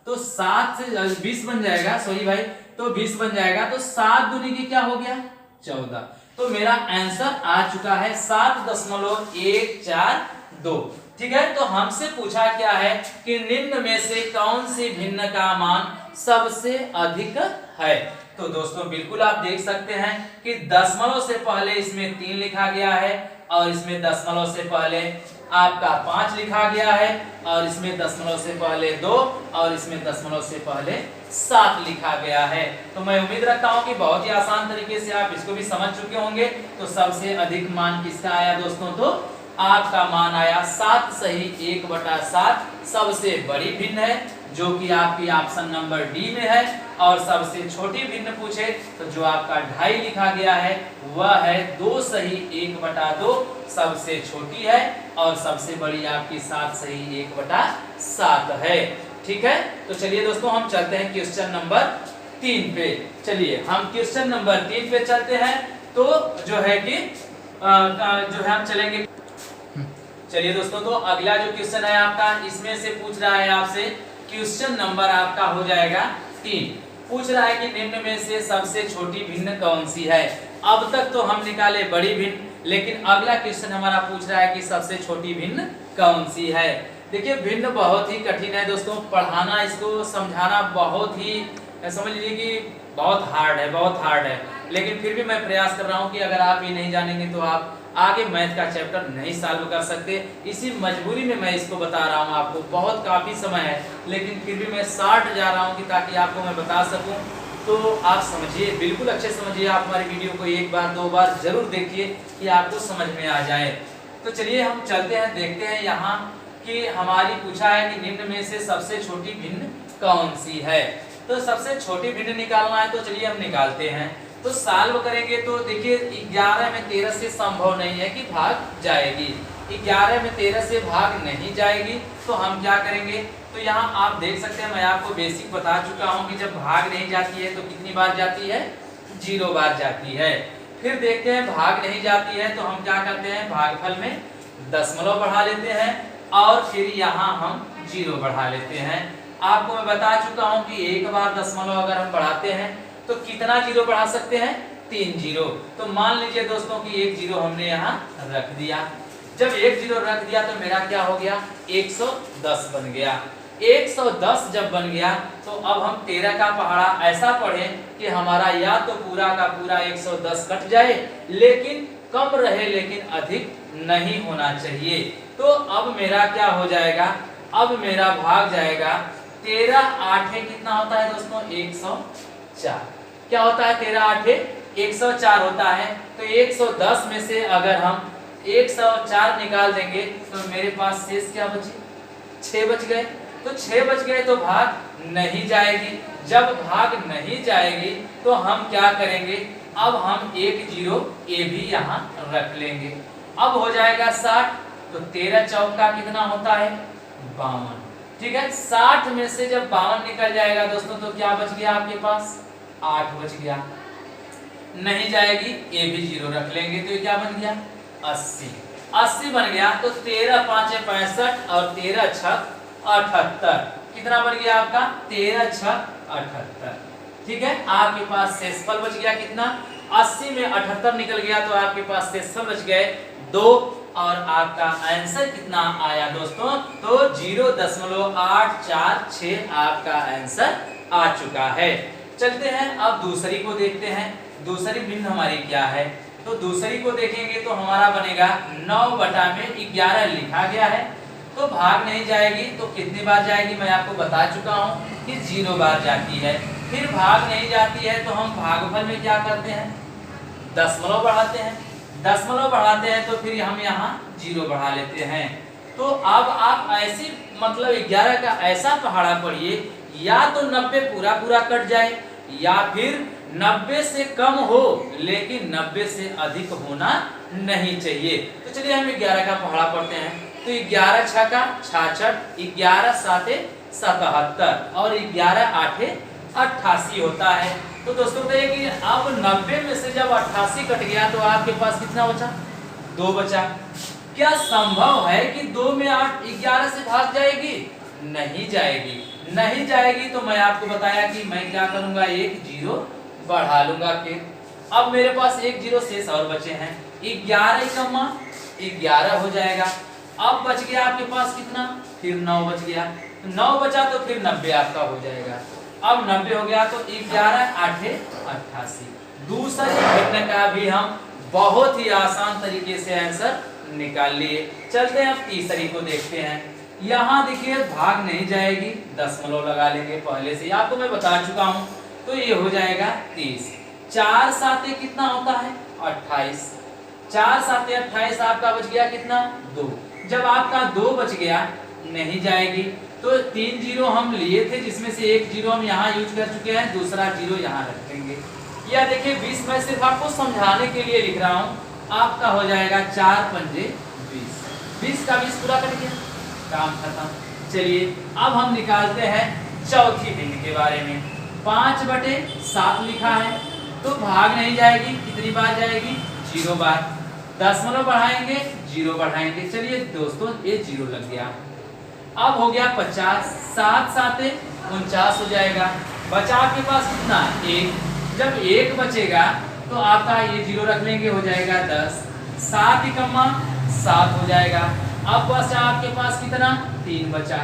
तो 7 से 20 बन जाएगा, सॉरी भाई, तो 20 बन जाएगा, तो 7 दूनी की क्या हो गया, 14। तो मेरा आंसर आ चुका है 7.142। ठीक है, तो हमसे पूछा क्या है कि निम्न में से कौन सी भिन्न का मान सबसे अधिक है। तो दोस्तों बिल्कुल आप देख सकते हैं कि दशमलव से पहले इसमें 3 लिखा गया है, और इसमें दशमलव से पहले आपका 5 लिखा गया है, और इसमें दशमलव से पहले 2, और इसमें दशमलव से पहले 7 लिखा गया है। तो मैं उम्मीद रखता हूं कि बहुत ही आसान तरीके से आप इसको भी समझ चुके होंगे। तो सबसे अधिक मान किसका आया दोस्तों, तो आपका मान आया 7 सही 1/7, सबसे बड़ी भिन्न है जो कि आपकी ऑप्शन नंबर डी में है, और सबसे छोटी भिन्न पूछे तो जो आपका 2.5 लिखा गया है वह है 2 सही 1/2, सबसे छोटी है, और सबसे बड़ी आपकी 7 सही 1/7 है। ठीक है, तो चलिए दोस्तों हम चलते हैं क्वेश्चन नंबर 3 पे। चलिए हम क्वेश्चन नंबर 3 पे चलते हैं। तो जो है कि जो है हम चलेंगे। चलिए दोस्तों, तो अगला जो क्वेश्चन है आपका, इसमें से पूछ रहा है आपसे, क्वेश्चन नंबर आपका हो जाएगा 3, पूछ रहा है कि निम्न में से सबसे छोटी भिन्न कौन सी है। अब तक तो हम निकाले बड़ी भिन्न, लेकिन अगला क्वेश्चन हमारा पूछ रहा है कि सबसे छोटी भिन्न कौन सी है। देखिए भिन्न बहुत ही कठिन है दोस्तों, पढ़ाना इसको समझाना बहुत ही समझ लीजिए कि बहुत हार्ड है, लेकिन फिर भी मैं प्रयास कर रहा हूँ कि अगर आप ये नहीं जानेंगे तो आप आगे मैथ का चैप्टर नहीं सॉल्व कर सकते। इसी मजबूरी में मैं इसको बता रहा हूँ आपको, बहुत काफ़ी समय है, लेकिन फिर भी मैं शार्ट जा रहा हूँ कि ताकि आपको मैं बता सकूँ। तो आप समझिए, बिल्कुल अच्छे समझिए, आप हमारी वीडियो को 1 बार 2 बार जरूर देखिए कि आपको समझ में आ जाए। तो चलिए हम चलते हैं, देखते हैं यहाँ कि हमारी पूछा है कि निम्न में से सबसे छोटी भिन्न कौन सी है। तो सबसे छोटी भिन्न निकालना है, तो चलिए हम निकालते हैं। तो सॉल्व करेंगे तो देखिए 11 में 13 से संभव नहीं है कि भाग जाएगी, 11 में 13 से भाग नहीं जाएगी, तो हम क्या करेंगे, तो यहाँ आप देख सकते हैं मैं आपको बेसिक बता चुका हूँ कि जब भाग नहीं जाती है तो कितनी बार जाती है, 0 बार जाती है। फिर देखते हैं भाग नहीं जाती है तो हम क्या करते हैं, भागफल में दशमलव बढ़ा लेते हैं, और फिर यहाँ हम 0 बढ़ा लेते हैं। आपको मैं बता चुका हूँ कि 1 बार दशमलव अगर हम बढ़ाते हैं तो कितना 0 बढ़ा सकते हैं, 3 0। तो मान लीजिए दोस्तों कि 1 0 हमने यहाँ रख दिया। जब 1 0 रख दिया तो मेरा क्या हो गया, 110 बन गया। 110 जब बन गया तो अब हम 13 का पहाड़ा ऐसा पढ़ें कि हमारा या तो पूरा का पूरा 110 कट जाए, लेकिन कम रहे, लेकिन अधिक नहीं होना चाहिए। तो अब मेरा क्या हो जाएगा, अब मेरा भाग जाएगा 13 8 कितना होता है दोस्तों, 104। क्या होता है, 13 8 104 होता है। तो 110 में से अगर हम 104 निकाल देंगे तो मेरे पास शेष क्या बचे, 6 बच गए। तो 6 बच गए तो भाग नहीं जाएगी। जब भाग नहीं जाएगी तो हम क्या करेंगे, अब हम 1 0 ये भी यहाँ रख लेंगे। अब हो जाएगा 60। तो 13 चौका कितना होता है, 52। ठीक है, 60 में से जब 52 निकल जाएगा दोस्तों तो क्या बच गया आपके पास, 8 बच गया, नहीं जाएगी, ये भी 0 रख लेंगे तो ये क्या बन गया 80, 80 बन गया। तो 13 5 65 और 13 6 78, कितना बन गया आपका 13 6 78। ठीक है, आपके पास शेषफल बच गया कितना 80 में 78 निकल गया, तो आपके पास शेषफल बच गए 2 और आपका आंसर कितना आया दोस्तों, तो 0.846 आपका आंसर आ चुका है। चलते हैं अब दूसरी को देखते हैं, दूसरी भिन्न हमारी क्या है। तो दूसरी को देखेंगे तो हमारा बनेगा 9/11 लिखा गया है, तो भाग नहीं जाएगी तो कितनी बार जाएगी मैं आपको बता चुका हूँ कि 0 बार जाती है। फिर भाग नहीं जाती है तो हम भागफल में क्या करते हैं, दशमलव बढ़ाते हैं, दशमलव बढ़ाते हैं तो फिर हम यहाँ 0 बढ़ा लेते हैं। तो अब आप ऐसी मतलब 11 का ऐसा पहाड़ा पढ़िए, या तो 90 पूरा पूरा कट जाए या फिर 90 से कम हो लेकिन 90 से अधिक होना नहीं चाहिए। तो चलिए हम 11 का पहाड़ा पढ़ते हैं। तो 11 6 का 66, 11 7 77 और 11 8 88 होता है। तो दोस्तों देखिए कि अब 90 में से जब 88 कट गया तो आपके पास कितना बचा 2 बचा। क्या संभव है कि 2 में 8 11 से भाग जाएगी, नहीं जाएगी, नहीं जाएगी। तो मैं आपको बताया कि मैं क्या करूंगा, एक 0 बढ़ा लूंगा। फिर अब मेरे पास एक 0 शेष और बचे हैं, 11 कमा 11 हो जाएगा। अब बच गया आपके पास कितना, फिर 9 बच गया, 9 बचा तो फिर 90 आपका हो जाएगा। अब 90 हो गया तो 11 8 88। दूसरी भिन्न का भी हम बहुत ही आसान तरीके से आंसर निकाल लिए। चलते हैं अब तीसरी को देखते हैं। यहाँ देखिए भाग नहीं जाएगी, दशमलव लगा लेंगे पहले से, आपको मैं बता चुका हूँ। तो ये हो जाएगा 30, 4 7 कितना होता है 28, 4 7 28 आपका बच गया कितना 2। जब आपका 2 बच गया नहीं जाएगी तो 3 0 हम लिए थे जिसमें से एक 0 हम यहाँ यूज कर चुके हैं, दूसरा 0 यहाँ रख देंगे। या देखिए 20 मैं सिर्फ आपको समझाने के लिए लिख रहा हूँ। आपका हो जाएगा 4 पंजे 20, 20 का 20 पूरा कर दिया, काम खत्म। चलिए अब हम निकालते हैं चौथी भिन्न के बारे में। 5/7 लिखा है तो भाग नहीं जाएगी, कितनी बार जाएगी 0 बार। दशमलव बढ़ाएंगे 0 बढ़ाएंगे। चलिए दोस्तों ये 0 लग गया। अब हो गया 50, 7 7 49 हो जाएगा। बचा आपके पास कितना 1, जब 1 बचेगा तो आपका ये 0 रख लेंगे, हो जाएगा 10, 7 कमा 7 हो जाएगा। अब बचा आपके पास कितना 3 बचा,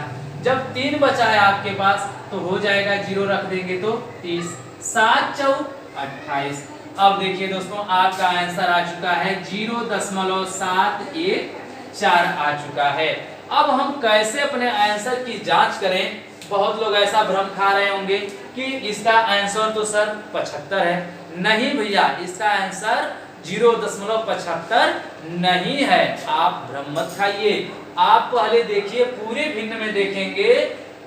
जब 3 बचा है आपके पास तो हो जाएगा 0 रख देंगे तो 30, 7 4 28। अब देखिए दोस्तों आपका आंसर आ चुका है 0.714 आ चुका है। अब हम कैसे अपने आंसर की जांच करें। बहुत लोग ऐसा भ्रम खा रहे होंगे कि इसका आंसर तो सर 75 है। नहीं भैया, इसका आंसर 0.75 नहीं है। आप भ्रम मत खाइए। आप पहले देखिए, पूरे भिन्न में देखेंगे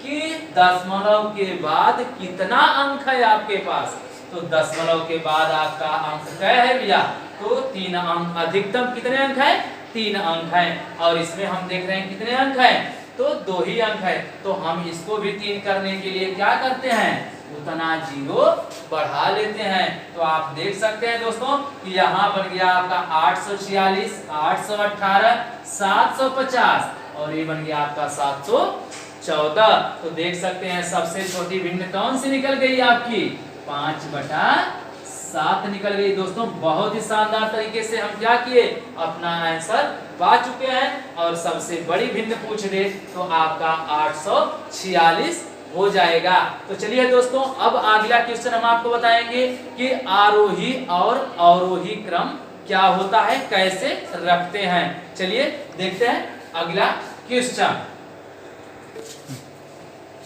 कि दशमलव के बाद कितना अंक है आपके पास। तो दशमलव के बाद आपका अंक क्या है भैया, तो 3 अंक। अधिकतम कितने अंक है 3 अंक है। और इसमें हम देख रहे हैं कितने अंक है, तो 2 ही अंक है। तो हम इसको भी 3 करने के लिए क्या करते हैं, उतना 0 बढ़ा लेते हैं। तो आप देख सकते हैं दोस्तों कि यहाँ बन गया आपका 846, 818, 750 और ये बन गया आपका 714। तो देख सकते हैं सबसे छोटी भिन्न कौन सी निकल गई आपकी, 5/7 निकल गई। दोस्तों बहुत ही शानदार तरीके से हम क्या किए, अपना आंसर पा चुके हैं। और सबसे बड़ी भिन्न पूछ दे तो आपका 846 हो जाएगा। तो चलिए दोस्तों अब अगला क्वेश्चन हम आपको बताएंगे कि आरोही और अवरोही क्रम क्या होता है, कैसे रखते हैं। चलिए देखते हैं अगला क्वेश्चन।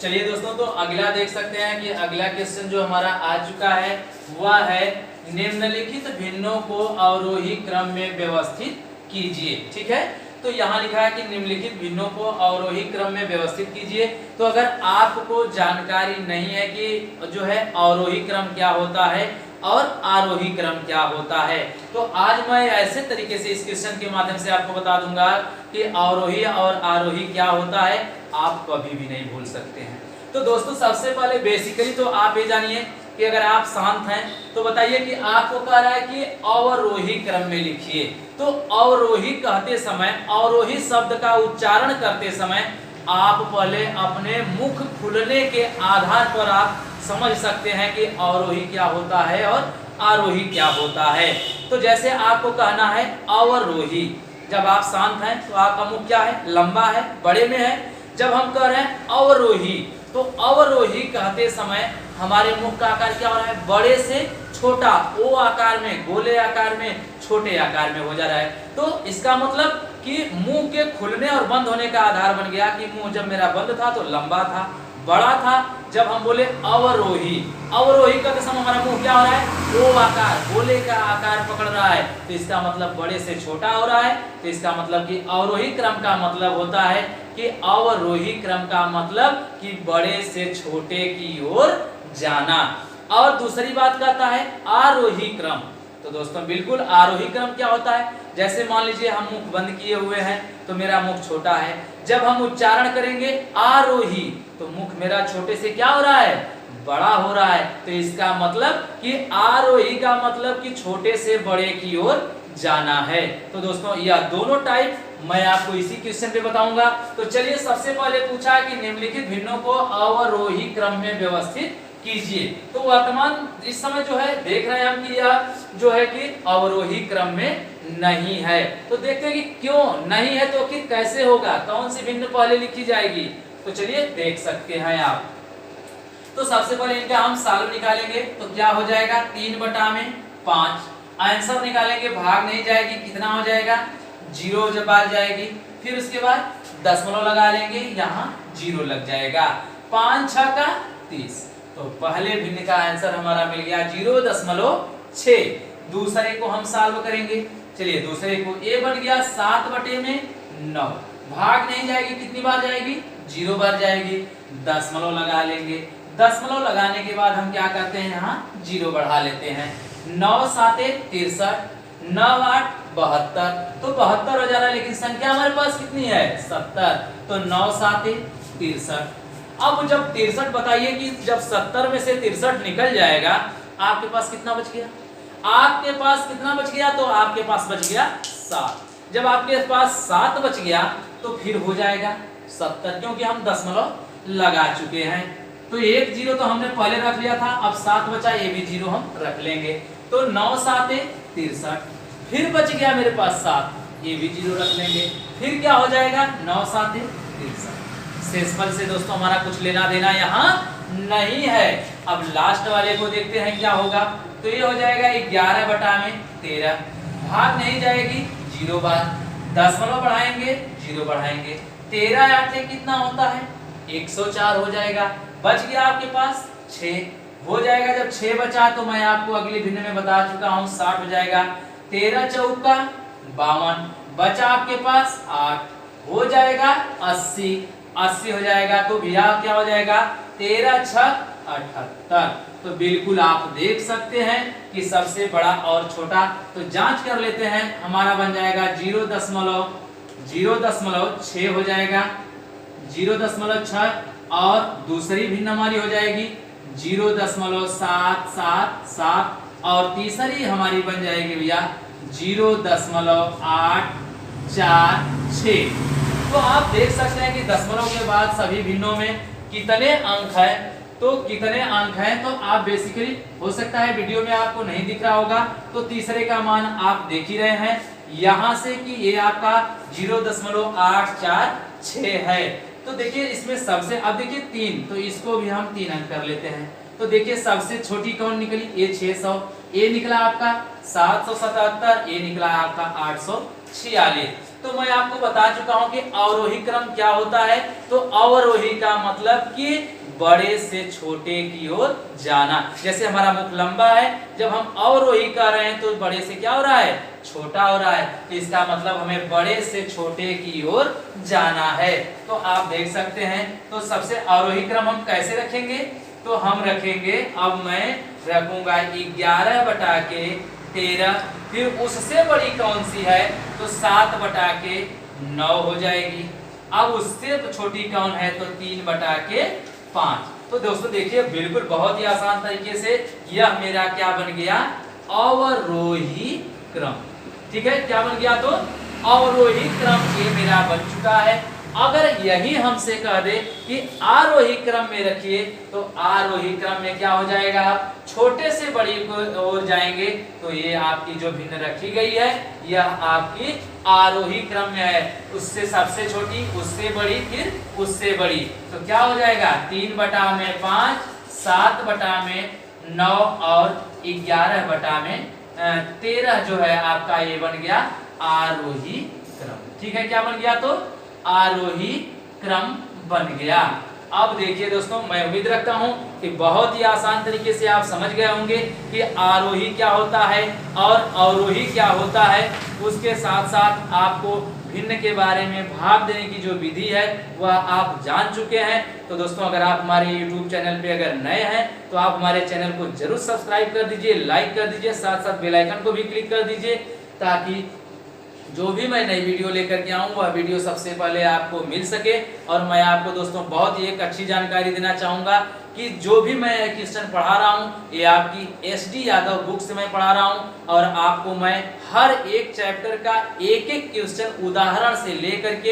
चलिए दोस्तों तो अगला देख सकते हैं कि अगला क्वेश्चन जो हमारा आ चुका है वह है निम्नलिखित भिन्नों को अवरोही क्रम में व्यवस्थित कीजिए। ठीक है, तो यहाँ लिखा है कि निम्नलिखित भिन्नों को अवरोही क्रम में व्यवस्थित कीजिए। तो अगर आपको जानकारी नहीं है कि जो है अवरोही क्रम क्या होता है और आरोही क्रम क्या होता है, तो आज मैं ऐसे तरीके से इस क्वेश्चन के माध्यम से आपको बता दूंगा कि अवरोही और आरोही क्या होता है, आप कभी भी नहीं भूल सकते हैं। तो दोस्तों सबसे पहले बेसिकली तो आप ये जानिए कि अगर आप शांत हैं तो बताइए कि आपको कह रहा है कि अवरोही क्रम में लिखिए। तो अवरोही कहते समय, अवरोही शब्द का उच्चारण करते समय आप पहले अपने मुख खुलने के आधार पर आप समझ सकते हैं कि अवरोही क्या होता है और आरोही क्या होता है। तो जैसे आपको कहना है अवरोही, जब आप शांत हैं तो आपका मुख क्या है, लंबा है, बड़े में है। जब हम कह रहे हैं अवरोही, तो अवरोही कहते समय हमारे मुख का आकार क्या हो रहा है, बड़े से छोटा, ओ आकार में, गोले आकार में, छोटे आकार में हो जा रहा है। तो इसका मतलब कि मुंह के खुलने और बंद होने का आधार बन गया कि मुंह जब मेरा बंद था तो लंबा था, बड़ा था। जब हम बोले अवरोही, अवरोही करते समय हमारा मुंह क्या हो रहा है, ओ आकार, गोले का आकार पकड़ रहा है, तो इसका मतलब बड़े से छोटा हो रहा है। तो इसका मतलब कि अवरोही क्रम का मतलब होता है कि अवरोही क्रम का मतलब कि बड़े से छोटे की ओर जाना। और दूसरी बात कहता है आरोही क्रम। तो दोस्तों बिल्कुल आरोही क्रम क्या होता है, जैसे मान लीजिए हम मुख बंद किए हुए हैं तो मेरा मुख छोटा है, जब हम उच्चारण करेंगे आरोही तो मुख मेरा छोटे से क्या हो रहा है, बड़ा हो रहा है। तो इसका मतलब कि आरोही का मतलब कि छोटे से बड़े की ओर जाना है। तो दोस्तों यह दोनों टाइप मैं आपको इसी क्वेश्चन पे बताऊंगा। तो चलिए सबसे पहले पूछा है कि निम्नलिखित भिन्नों को अवरोही क्रम में व्यवस्थित कीजिए। तो वर्तमान इस समय जो है देख रहे हैं हम कि यह जो है कि अवरोही क्रम में नहीं है। तो देखते हैं कि क्यों नहीं है, तो फिर कैसे होगा, कौन सी भिन्न पहले लिखी जाएगी। तो चलिए देख सकते हैं आप। तो सबसे पहले इनका हम साल निकालेंगे तो क्या हो जाएगा, 3/5। आंसर निकालेंगे, भाग नहीं जाएगी, कितना हो जाएगा, 0 जब बाहर जाएगी। फिर उसके बाद दशमलव लगा लेंगे, यहाँ 0 लग जाएगा। 5 6 का 30। तो पहले भिन्न का आंसर हमारा मिल गया 0.6। दूसरे को हम सॉल्व करेंगे। चलिए दूसरे को a बन गया 7/9। भाग नहीं जाएगी, कितनी बार जाएगी, 0 बार जाएगी। दशमलव लगा लेंगे, दशमलव लगाने के बाद हम क्या करते हैं, यहाँ 0 बढ़ा लेते हैं। 9 7 63, 9 8 72। तो 72 हो जा रहा है, लेकिन संख्या हमारे पास कितनी है, 70। तो 9 7 63। अब जब 63 बताइए कि जब 70 में से 63 निकल जाएगा, आपके पास कितना बच गया, आपके पास कितना बच गया, तो आपके पास बच गया 7। जब आपके पास 7 बच गया तो फिर हो जाएगा 70, क्योंकि हम दशमलव लगा चुके हैं। तो 1 0 तो हमने पहले रख लिया था, अब 7 बचा, ये भी 0 हम रख लेंगे। तो 9 7 63। फिर बच गया मेरे पास 7, ये भी 0 रख लेंगे। फिर क्या हो जाएगा, 9 7 63। शेषफल से दोस्तों हमारा कुछ लेना देना यहाँ नहीं है। अब लास्ट वाले को देखते हैं क्या होगा। तो ये हो जाएगा 11/13। भाग नहीं जाएगी, 0 बार। दशमलव बढ़ाएंगे, 0 बढ़ाएंगे। 13 8 कितना होता है, 104 हो जाएगा। बच गया आपके पास 6 हो जाएगा। जब 6 बचा तो मैं आपको अगली भिन्न में बता चुका हूँ, 60 हो जाएगा। 13 चौका 52, बचा आपके पास 8 हो जाएगा 80 हो जाएगा। तो भैया क्या हो जाएगा, 13 6 78। तो बिल्कुल आप देख सकते हैं कि सबसे बड़ा और छोटा। तो जांच कर लेते हैं, हमारा बन जाएगा 0.6 हो जाएगा, 0.6। और दूसरी भिन्न हमारी हो जाएगी 0.777। और तीसरी हमारी बन जाएगी भैया 0.846। तो आप देख सकते हैं कि दशमलव के बाद सभी भिन्नों में कितने अंक है। तो कितने अंक हैं, तो आप बेसिकली हो सकता है वीडियो में आपको नहीं दिख रहा होगा, तो तीसरे का मान आप देख ही रहे हैं यहां से कि ये आपका 0.846 है। तो देखिए इसमें सबसे, अब देखिए 3, तो इसको भी हम 3 अंक कर लेते हैं। तो देखिए सबसे छोटी कौन निकली, ये 600, ये निकला आपका 777, ये निकला आपका 846। तो मैं आपको बता चुका हूं कि अवरोही क्रम क्या होता है। तो अवरोही का मतलब कि बड़े से छोटे की ओर जाना। जैसे हमारा मुख लंबा है, जब हम अवरोही कर रहे हैं तो बड़े से क्या हो रहा है, छोटा हो रहा है। तो इसका मतलब हमें बड़े से छोटे की ओर जाना है। तो आप देख सकते हैं। तो सबसे अवरोही क्रम हम कैसे रखेंगे, तो हम रखेंगे, अब मैं रखूंगा 11/13। फिर उससे बड़ी कौन सी है, तो 7/9 हो जाएगी। अब उससे छोटी कौन है, तो 3/5। तो दोस्तों देखिए बिल्कुल बहुत ही आसान तरीके से यह मेरा क्या बन गया, अवरोही क्रम। ठीक है, क्या बन गया, तो अवरोही क्रम ये मेरा बन चुका है। अगर यही हमसे कह दे कि आरोही क्रम में रखिए, तो आरोही क्रम में क्या हो जाएगा, छोटे से बड़ी को ओर जाएंगे, तो ये आपकी जो भिन्न रखी गई है यह आपकी आरोही क्रम में है। उससे सबसे छोटी, उससे बड़ी, फिर उससे बड़ी, तो क्या हो जाएगा 3/5, 7/9 और 11/13 जो है आपका ये बन गया आरोही क्रम। ठीक है, क्या बन गया, तो आरोही क्रम बन गया। अब देखिए दोस्तों, मैं उम्मीद रखता हूं कि बहुत ही आसान तरीके से आप समझ गए होंगे कि आरोही क्या होता है और अवरोही क्या होता है। उसके साथ साथ आपको भिन्न के बारे में भाग देने की जो विधि है वह आप जान चुके हैं। तो दोस्तों, अगर आप हमारे YouTube चैनल पे अगर नए हैं तो आप हमारे चैनल को जरूर सब्सक्राइब कर दीजिए, लाइक कर दीजिए, साथ साथ बेल आइकन को भी क्लिक कर दीजिए, ताकि जो भी मैं नई वीडियो लेकर के आऊँ वह वीडियो सबसे पहले आपको मिल सके। और मैं आपको दोस्तों बहुत ही एक अच्छी जानकारी देना चाहूँगा कि जो भी मैं क्वेश्चन पढ़ा रहा हूँ ये आपकी SD यादव बुक से मैं पढ़ा रहा हूँ, और आपको मैं हर एक चैप्टर का एक एक क्वेश्चन उदाहरण से लेकर के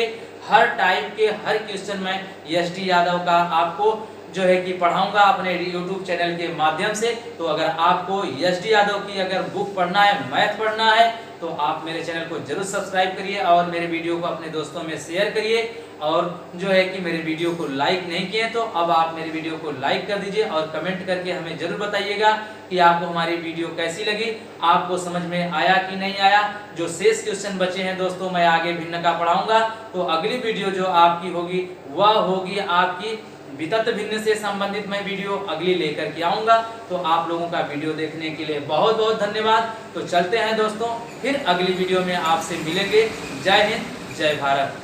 हर टाइप के हर क्वेश्चन मैं SD यादव का आपको जो है कि पढ़ाऊंगा अपने YouTube चैनल के माध्यम से। तो अगर आपको SD यादव की अगर बुक पढ़ना है, मैथ पढ़ना है, तो आप मेरे चैनल को जरूर सब्सक्राइब करिए और मेरे वीडियो को अपने दोस्तों में शेयर करिए। और जो है कि मेरे वीडियो को लाइक नहीं किए तो अब आप मेरे वीडियो को लाइक कर दीजिए और कमेंट करके हमें जरूर बताइएगा कि आपको हमारी वीडियो कैसी लगी, आपको समझ में आया कि नहीं आया। जो शेष क्वेश्चन बचे हैं दोस्तों मैं आगे भिन्न का पढ़ाऊंगा, तो अगली वीडियो जो आपकी होगी वह होगी आपकी वितत भिन्न से संबंधित मैं वीडियो अगली लेकर के आऊंगा। तो आप लोगों का वीडियो देखने के लिए बहुत बहुत धन्यवाद। तो चलते हैं दोस्तों, फिर अगली वीडियो में आपसे मिलेंगे। जय हिंद, जय भारत।